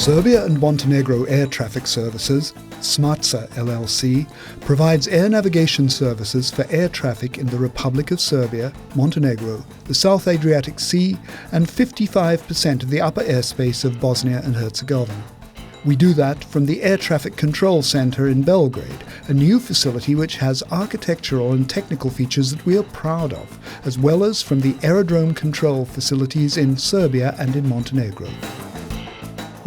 Serbia and Montenegro Air Traffic Services, Smatsa LLC, provides air navigation services for air traffic in the Republic of Serbia, Montenegro, the South Adriatic Sea, and 55% of the upper airspace of Bosnia and Herzegovina. We do that from the Air Traffic Control Center in Belgrade, a new facility which has architectural and technical features that we are proud of, as well as from the aerodrome control facilities in Serbia and in Montenegro.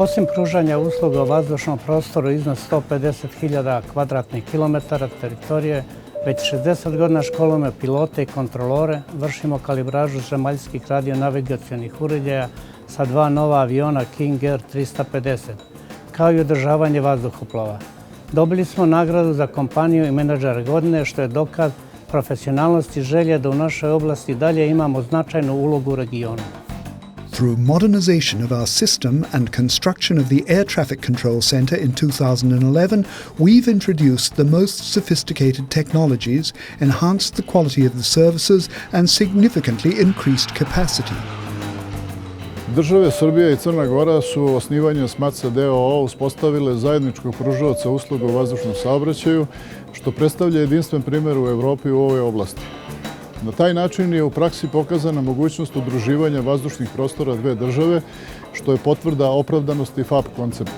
Osim pružanja usluga u vazdušnom prostoru iznad 150.000 kvadratnih kilometara teritorije, već 60 godina školujemo pilote i kontrolore, vršimo kalibražu zemaljskih radionavigacionih uređaja sa 2 nova aviona King Air 350, kao i održavanje vazduhoplova. Dobili smo nagradu za kompaniju i menadžera godine, što je dokaz profesionalnosti i želje da u našoj oblasti dalje imamo značajnu ulogu u regionu. Through modernization of our system and construction of the Air Traffic Control Center in 2011, we've introduced the most sophisticated technologies, enhanced the quality of the services, and significantly increased capacity. Države Srbija i Crna Gora su osnivanjem Smatsa d.o.o. uspostavile zajedničkog pružaoca usluga u vazdušnom saobraćaju, što predstavlja jedinstven primjer u Evropi u ovoj oblasti. Na taj način je u praksi pokazana mogućnost udruživanja vazdušnih prostora dve države, što je potvrda opravdanosti FAP koncepta.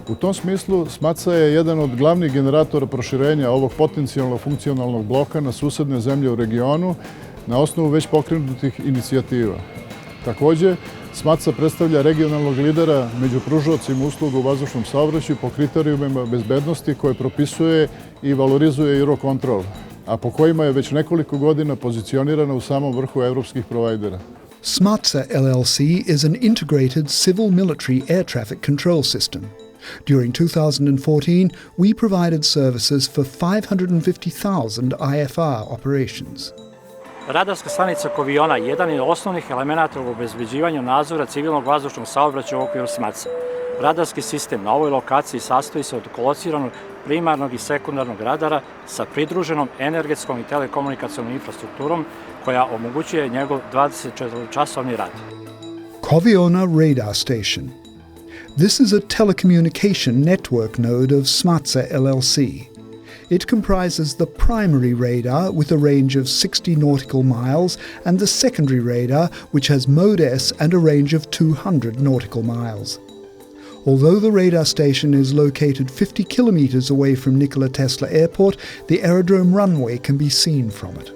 U tom smislu, Smatsa je jedan od glavnih generatora proširenja ovog potencijalno funkcionalnog bloka na susedne zemlje u regionu na osnovu već pokrenutih inicijativa. Također, Smatsa predstavlja regionalnog lidera među pružaocima usluga u vazdušnom saobraćaju po kriterijumima bezbednosti koje propisuje i valorizuje Eurocontrol, a po kojima je već nekoliko godina pozicionirana u samom vrhu evropskih provajdera. Smatsa LLC is an integrated civil-military air traffic control system. During 2014, we provided services for 550,000 IFR operations. Radarska stanica Koviona jedan je od osnovnih elemenata u obezbeđivanju nadzora civilnog vazdušnog saobraćaja u okviru Smatsa. Radarski sistem na ovoj lokaciji sastoji se od kolociranog primarnog i sekundarnog radara sa pridruženom energetskom i telekomunikacionom infrastrukturom koja omogućuje njegov 24-časovni rad. Koviona Radar Station. This is a telecommunication network node of Smatsa LLC. It comprises the primary radar with a range of 60 nautical miles and the secondary radar which has mode S and a range of 200 nautical miles. Although the radar station is located 50 kilometers away from Nikola Tesla Airport, the aerodrome runway can be seen from it.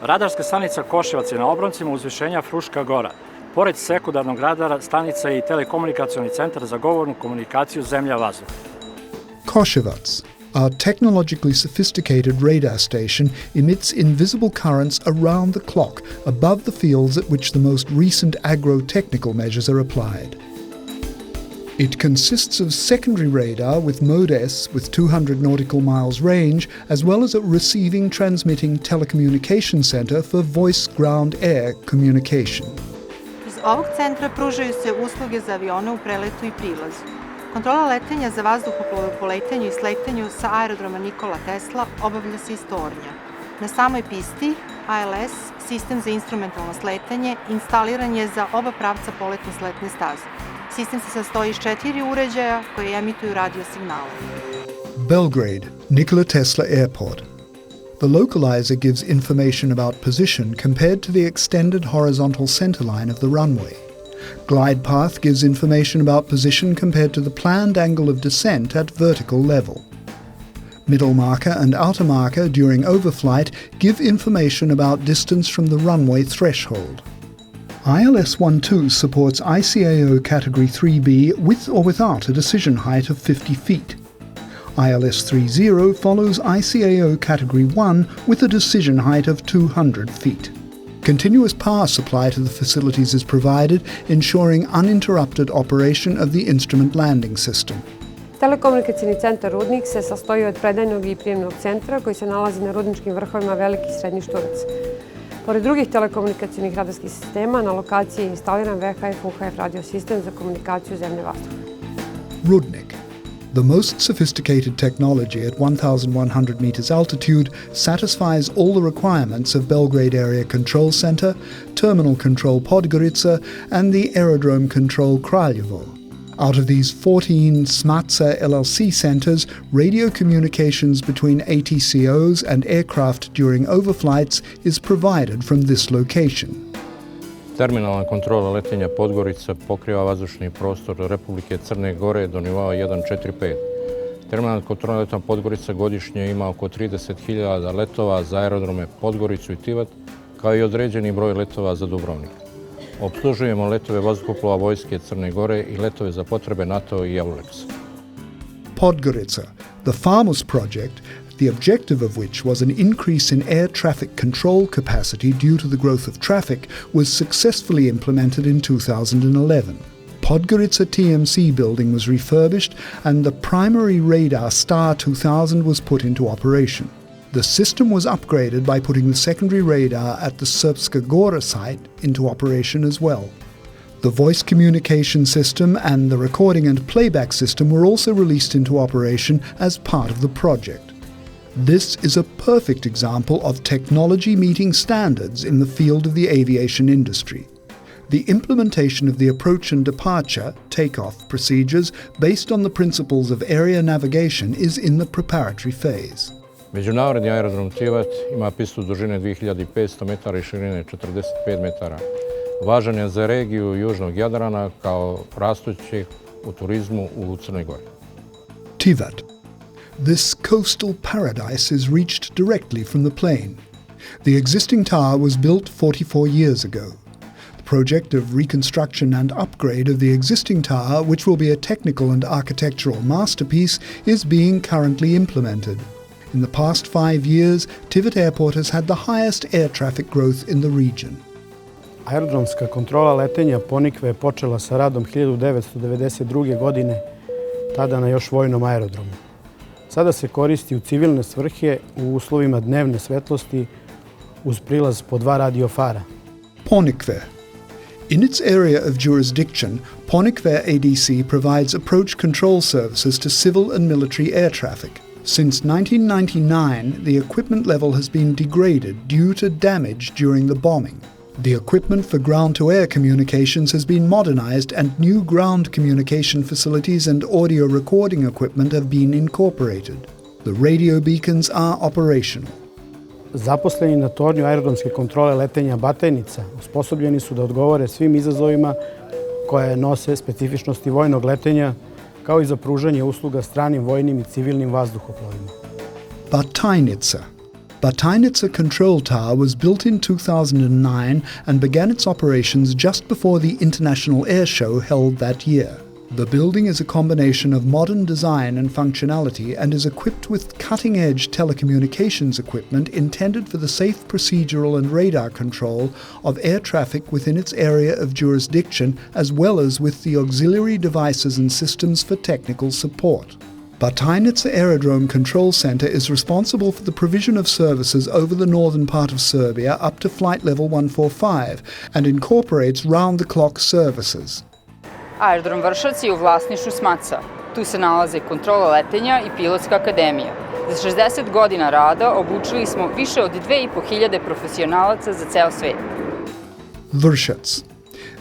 Radarska stanica Koševac je na obroncima uzvišenja Fruška gora. Pored sekundarnog radara, stanica je i telekomunikacioni centar za govornu komunikaciju zemlja-vazduh. Koševac, our technologically sophisticated radar station, emits invisible currents around the clock above the fields at which the most recent agro-technical measures are applied. It consists of secondary radar with mode S with 200 nautical miles range, as well as a receiving transmitting telecommunication center for voice ground air communication. Iz ovog centra pružaju se usluge za avione u preletu i prilazu. Kontrola letenja za vazduhoplove u poletanju i sletanju sa aerodroma Nikola Tesla obavlja se iz tornja. Na samoj pisti, ALS, sistem za instrumentalno sletanje, instaliran je za oba pravca poletno-sletne staze. Sistem se sastoji iz 4 uređaja koji emituju radio signale. Belgrade, Nikola Tesla Airport. The localizer gives information about position compared to the extended horizontal centerline of the runway. Glide path gives information about position compared to the planned angle of descent at vertical level. Middle marker and outer marker during overflight give information about distance from the runway threshold. ILS-12 supports ICAO Category 3B with or without a decision height of 50 feet. ILS-30 follows ICAO Category 1 with a decision height of 200 feet. Continuous power supply to the facilities is provided, ensuring uninterrupted operation of the instrument landing system. Telekomunikacioni centar Rudnik se sastoji od predajnog i prijemnog centra koji se nalazi na rudničkim vrhovima Veliki i Srednji Šturac. Pored drugih telekomunikacionih radarskih sistema, na lokaciji je instaliran VHF-UHF radio sistem za komunikaciju zemlje-vazduha. Rudnik. The most sophisticated technology at 1,100 meters altitude satisfies all the requirements of Belgrade Area Control Center, Terminal Control Podgorica, and the Aerodrome Control Kraljevo. Out of these 14 Smatsa LLC centers, radio communications between ATCOs and aircraft during overflights is provided from this location. Terminalna kontrola letenja Podgorica pokriva vazdušni prostor Republike Crne Gore do nivoa 145. Terminalna kontrola letenja Podgorica godišnje ima oko 30.000 letova za aerodrome Podgoricu i Tivat, kao i određeni broj letova za Dubrovnik. Obslužujemo letove vazduhoplova Vojske Crne Gore i letove za potrebe NATO i EULEX. Podgorica, the FAMUS project, the objective of which was an increase in air traffic control capacity due to the growth of traffic, was successfully implemented in 2011. Podgorica TMC building was refurbished and the primary radar Star 2000 was put into operation. The system was upgraded by putting the secondary radar at the Srpska Gora site into operation as well. The voice communication system and the recording and playback system were also released into operation as part of the project. This is a perfect example of technology meeting standards in the field of the aviation industry. The implementation of the approach and departure, takeoff procedures based on the principles of area navigation is in the preparatory phase. Međunarodni aerodrom Tivat ima pistu dužine 2500 metara i širine 45 metara. Važan je za regiju Južnog Jadrana kao rastućih u turizmu u Crnoj Gori. Tivat. This coastal paradise is reached directly from the plane. The existing tower was built 44 years ago. The project of reconstruction and upgrade of the existing tower, which will be a technical and architectural masterpiece, is being currently implemented. In the past 5 years, Tivat Airport has had the highest air traffic growth in the region. Aerodromska kontrola letenja Ponikve je počela sa radom 1992. godine, tada na još vojnom aerodromu. Sada se koristi u civilne svrhe u uslovima dnevne svetlosti uz prilaz po 2 radiofara. Ponikve. In its area of jurisdiction, Ponikve ADC provides approach control services to civil and military air traffic. Since 1999, the equipment level has been degraded due to damage during the bombing. The equipment for ground-to-air communications has been modernized and new ground communication facilities and audio recording equipment have been incorporated. The radio beacons are operational. Zaposleni na tornju aerodromske kontrole letenja Batajnica osposobljeni su da odgovore svim izazovima koje nose specifičnosti vojnog letenja, kao i za pružanje usluga stranim vojnim i civilnim vazduhoplovima. Batajnica. Batajnica Control Tower was built in 2009 and began its operations just before the International Air Show held that year. The building is a combination of modern design and functionality and is equipped with cutting-edge telecommunications equipment intended for the safe procedural and radar control of air traffic within its area of jurisdiction, as well as with the auxiliary devices and systems for technical support. Batajnica Aerodrome Control Center is responsible for the provision of services over the northern part of Serbia up to flight level 145 and incorporates round-the-clock services. Aerodrom Vršac je u vlasništvu Smatsa. Tu se nalaze kontrola letenja i pilotska akademija. Za 60 godina rada obučili smo više od 2500 profesionalaca za ceo svet. Vršac.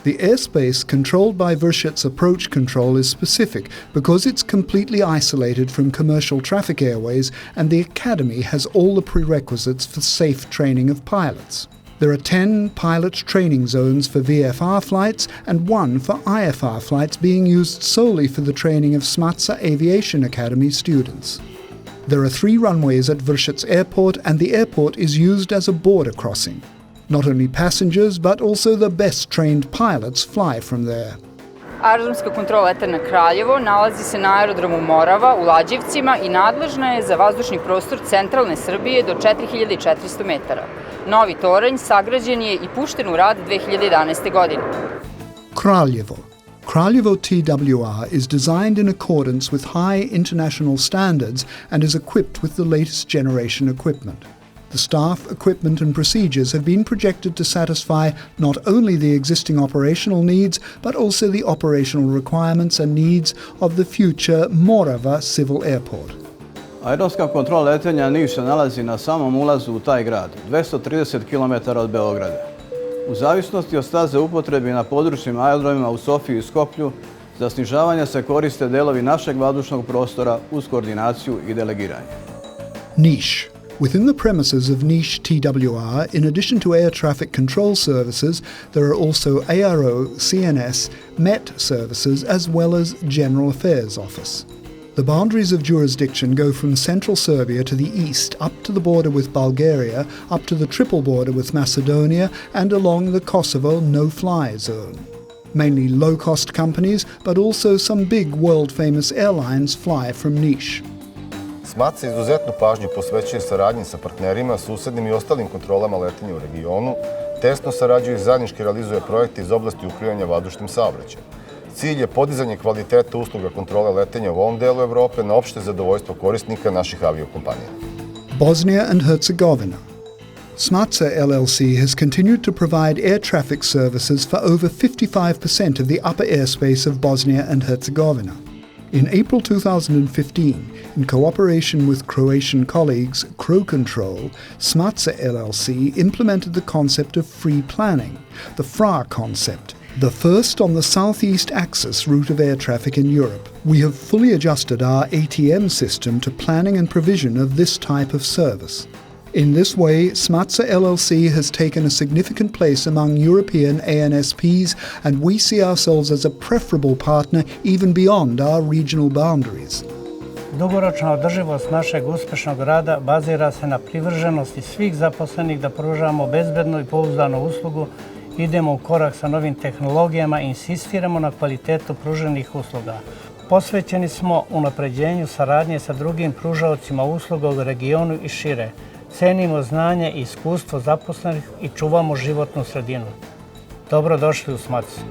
The airspace controlled by Vršac approach control is specific because it's completely isolated from commercial traffic airways and the academy has all the prerequisites for safe training of pilots. There are 10 pilot training zones for VFR flights and 1 for IFR flights being used solely for the training of Smatsa Aviation Academy students. There are 3 runways at Vršac Airport and the airport is used as a border crossing. Not only passengers, but also the best trained pilots fly from there. Aerodromska kontrola letenja Kraljevo nalazi se na aerodromu Morava u Lađevcima i nadležna je za vazdušni prostor centralne Srbije do 4400 metara. Novi toranj sagrađen je i pušten u rad 2011. godine. Kraljevo. Kraljevo TWR is designed in accordance with high international standards and is equipped with the latest generation equipment. The staff, equipment and procedures have been projected to satisfy not only the existing operational needs, but also the operational requirements and needs of the future Morava Civil Airport. Aerodromska kontrola letenja Niš se nalazi na samom ulazu u taj grad, 230 km od Beograda. U zavisnosti od staze upotrebe na područnim aerodromima u Sofiji i Skoplju Za snižavanje se koriste delovi našeg vazdušnog prostora uz koordinaciju i delegiranje. Niche. Within the premises of Niche TWR, in addition to air traffic control services, there are also ARO, CNS, MET services, as well as General Affairs Office. The boundaries of jurisdiction go from central Serbia to the east, up to the border with Bulgaria, up to the triple border with Macedonia, and along the Kosovo no-fly zone. Mainly low-cost companies, but also some big world-famous airlines fly from Niš. Smatsa izuzetnu pažnju posvećuje saradnji sa partnerima, susednim i ostalim kontrolama letenja u regionu, tesno sarađuje i zajednički realizuje projekte iz oblasti upravljanja vazdušnim saobraćajem. Cilj je podizanje kvaliteta usluga kontrole letenja u ovom delu Evrope na opšte zadovoljstvo korisnika naših aviokompanija. Bosnia and Herzegovina. Smatsa LLC has continued to provide air traffic services for over 55% of the upper airspace of Bosnia and Herzegovina. In April 2015, in cooperation with Croatian colleagues CroControl, Smatsa LLC implemented the concept of free planning, the FRA concept, the first on the southeast axis route of air traffic in Europe. We have fully adjusted our ATM system to planning and provision of this type of service. In this way, Smatsa LLC has taken a significant place among European ANSPs, and we see ourselves as a preferable partner even beyond our regional boundaries. Dugoročna održivost našeg uspešnog rada bazira se na privrženosti svih zaposlenih da pružamo bezbednu i pouzdanu uslugu, idemo u korak sa novim tehnologijama i insistiramo na kvalitetu pruženih usluga. Posvećeni smo unapređenju saradnje sa drugim pružaocima usluga u regionu i šire. Cenimo znanje i iskustvo zaposlenih i čuvamo životnu sredinu. Dobrodošli u Smatsu.